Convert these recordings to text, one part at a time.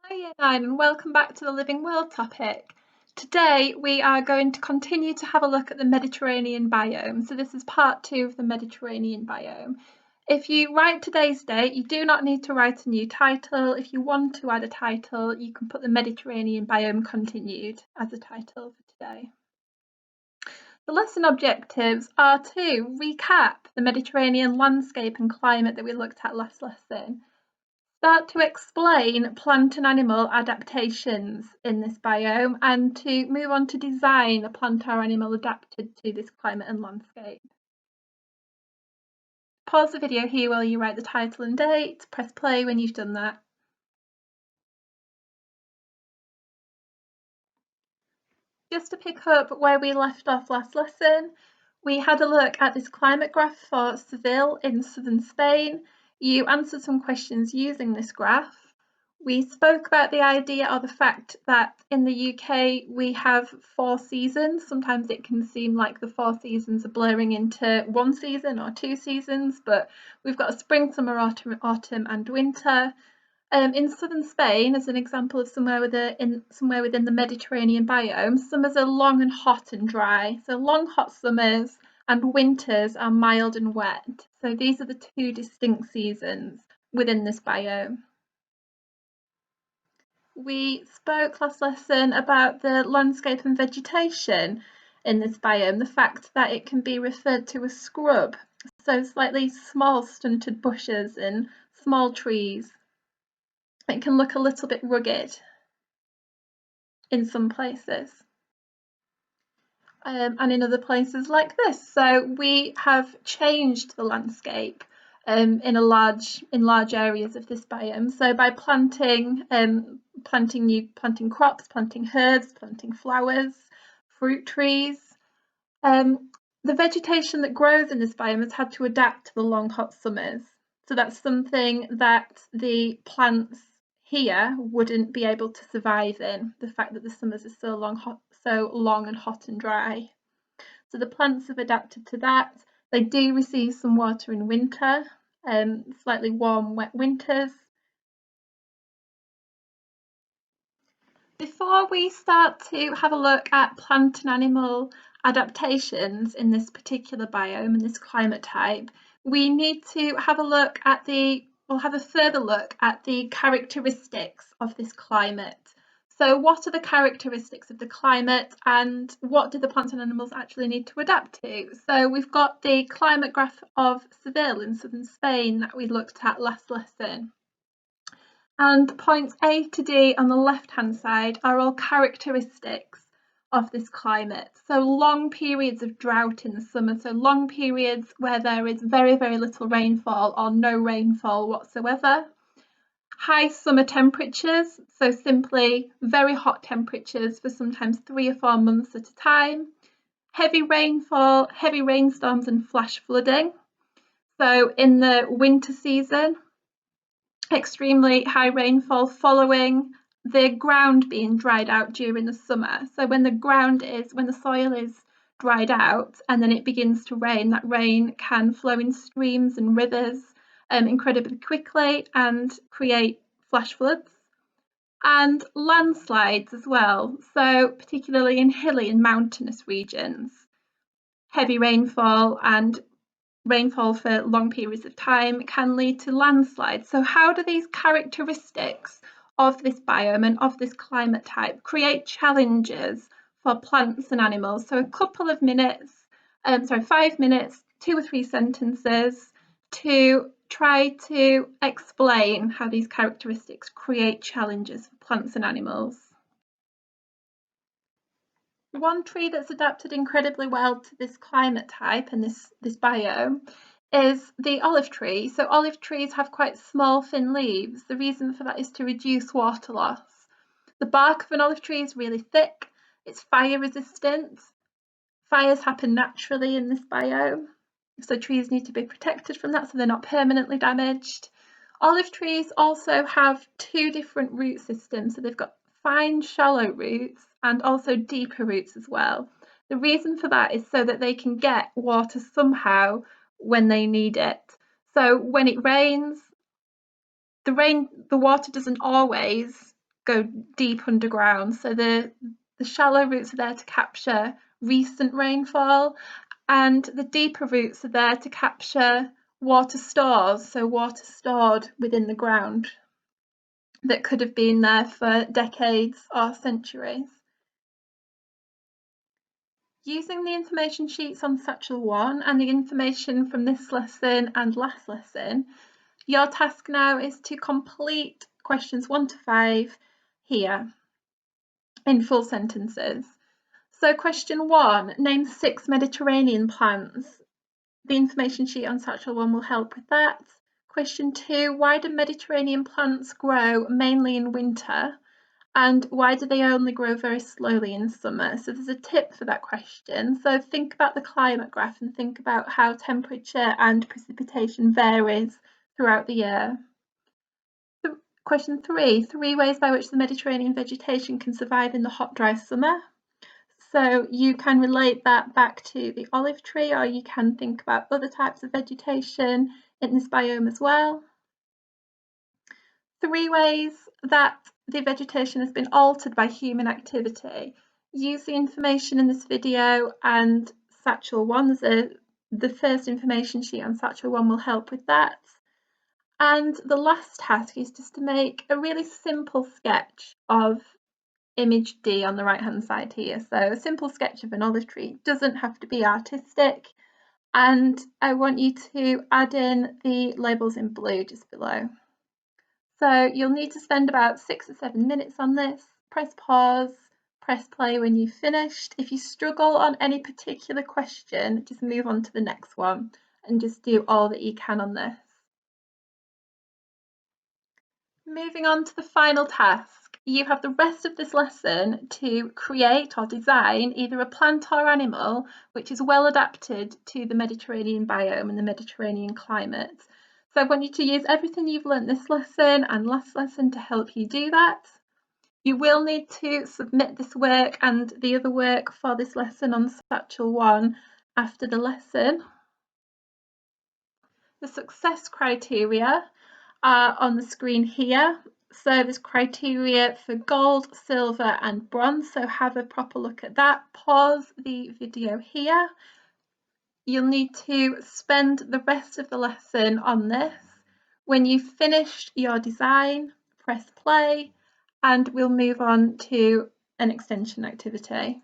Hello Year 9 and welcome back to the Living World topic. Today we are going to continue to have a look at the Mediterranean biome. So this is part 2 of the Mediterranean biome. If you write today's date, you do not need to write a new title. If you want to add a title, you can put the Mediterranean biome continued as a title for today. The lesson objectives are to recap the Mediterranean landscape and climate that we looked at last lesson. Start to explain plant and animal adaptations in this biome and to move on to design a plant or animal adapted to this climate and landscape. Pause the video here while you write the title and date. Press play when you've done that. Just to pick up where we left off last lesson, we had a look at this climate graph for Seville in southern Spain. You answered some questions using this graph. We spoke about the idea or the fact that in the UK we have 4 seasons. Sometimes it can seem like the 4 seasons are blurring into 1 season or 2 seasons, but we've got a spring, summer, autumn and winter. In southern Spain, as an example of somewhere within the Mediterranean biome, summers are long and hot and dry. So long hot summers and winters are mild and wet. So these are the 2 distinct seasons within this biome. We spoke last lesson about the landscape and vegetation in this biome, the fact that it can be referred to as scrub, so slightly small stunted bushes and small trees. It can look a little bit rugged in some places. And in other places like this. So we have changed the landscape in large areas of this biome. So by planting crops, planting herbs, planting flowers, fruit trees, the vegetation that grows in this biome has had to adapt to the long hot summers. So that's something that the plants here wouldn't be able to survive in, the fact that the summers are so long and hot and dry. So the plants have adapted to that. They do receive some water in winter, slightly warm, wet winters. Before we start to have a look at plant and animal adaptations in this particular biome and this climate type, we need to have we'll have a further look at the characteristics of this climate. So what are the characteristics of the climate and what do the plants and animals actually need to adapt to? So we've got the climate graph of Seville in southern Spain that we looked at last lesson. And points A to D on the left-hand side are all characteristics of this climate. So long periods of drought in the summer, so long periods where there is very, very little rainfall or no rainfall whatsoever. High summer temperatures, so simply very hot temperatures for sometimes 3 or 4 months at a time. Heavy rainfall, heavy rainstorms and flash flooding. So in the winter season, extremely high rainfall following the ground being dried out during the summer. So when the soil is dried out and then it begins to rain, that rain can flow in streams and rivers incredibly quickly and create flash floods and landslides as well. So particularly in hilly and mountainous regions, heavy rainfall and rainfall for long periods of time can lead to landslides. So how do these characteristics of this biome and of this climate type create challenges for plants and animals? So a couple of minutes, 5 minutes, 2 or 3 sentences to try to explain how these characteristics create challenges for plants and animals. One tree that's adapted incredibly well to this climate type and this biome is the olive tree. So olive trees have quite small, thin leaves. The reason for that is to reduce water loss. The bark of an olive tree is really thick. It's fire resistant. Fires happen naturally in this biome, so trees need to be protected from that so they're not permanently damaged. Olive trees also have 2 different root systems. So they've got fine, shallow roots and also deeper roots as well. The reason for that is so that they can get water somehow when they need it. So when it rains, the water doesn't always go deep underground. So the shallow roots are there to capture recent rainfall, and the deeper roots are there to capture water stores, so water stored within the ground that could have been there for decades or centuries. Using the information sheets on Satchel 1 and the information from this lesson and last lesson, your task now is to complete questions 1 to 5 here in full sentences. So question 1, name 6 Mediterranean plants. The information sheet on Satchel 1 will help with that. Question 2, why do Mediterranean plants grow mainly in winter? And why do they only grow very slowly in summer? So there's a tip for that question. So think about the climate graph and think about how temperature and precipitation varies throughout the year. Question 3, 3 ways by which the Mediterranean vegetation can survive in the hot, dry summer. So you can relate that back to the olive tree, or you can think about other types of vegetation in this biome as well. 3 ways that the vegetation has been altered by human activity. Use the information in this video and Satchel 1, the first information sheet on Satchel 1 will help with that. And the last task is just to make a really simple sketch of image D on the right hand side here. So a simple sketch of an olive tree, doesn't have to be artistic. And I want you to add in the labels in blue just below. So you'll need to spend about 6 or 7 minutes on this. Press pause, press play when you've finished. If you struggle on any particular question, just move on to the next one and just do all that you can on this. Moving on to the final task, you have the rest of this lesson to create or design either a plant or animal which is well adapted to the Mediterranean biome and the Mediterranean climate. So I want you to use everything you've learnt this lesson and last lesson to help you do that. You will need to submit this work and the other work for this lesson on Satchel 1 after the lesson. The success criteria are on the screen here. So there's criteria for gold, silver and bronze, so have a proper look at that. Pause the video here. You'll need to spend the rest of the lesson on this. When you've finished your design, press play and we'll move on to an extension activity.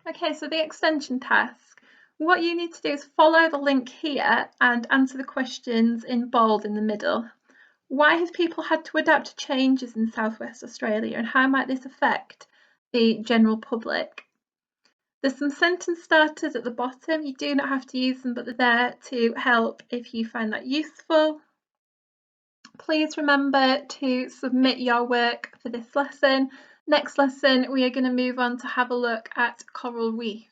Okay, so the extension task. What you need to do is follow the link here and answer the questions in bold in the middle. Why have people had to adapt to changes in South West Australia and how might this affect the general public? There's some sentence starters at the bottom. You do not have to use them, but they're there to help if you find that useful. Please remember to submit your work for this lesson. Next lesson, we are going to move on to have a look at coral reefs.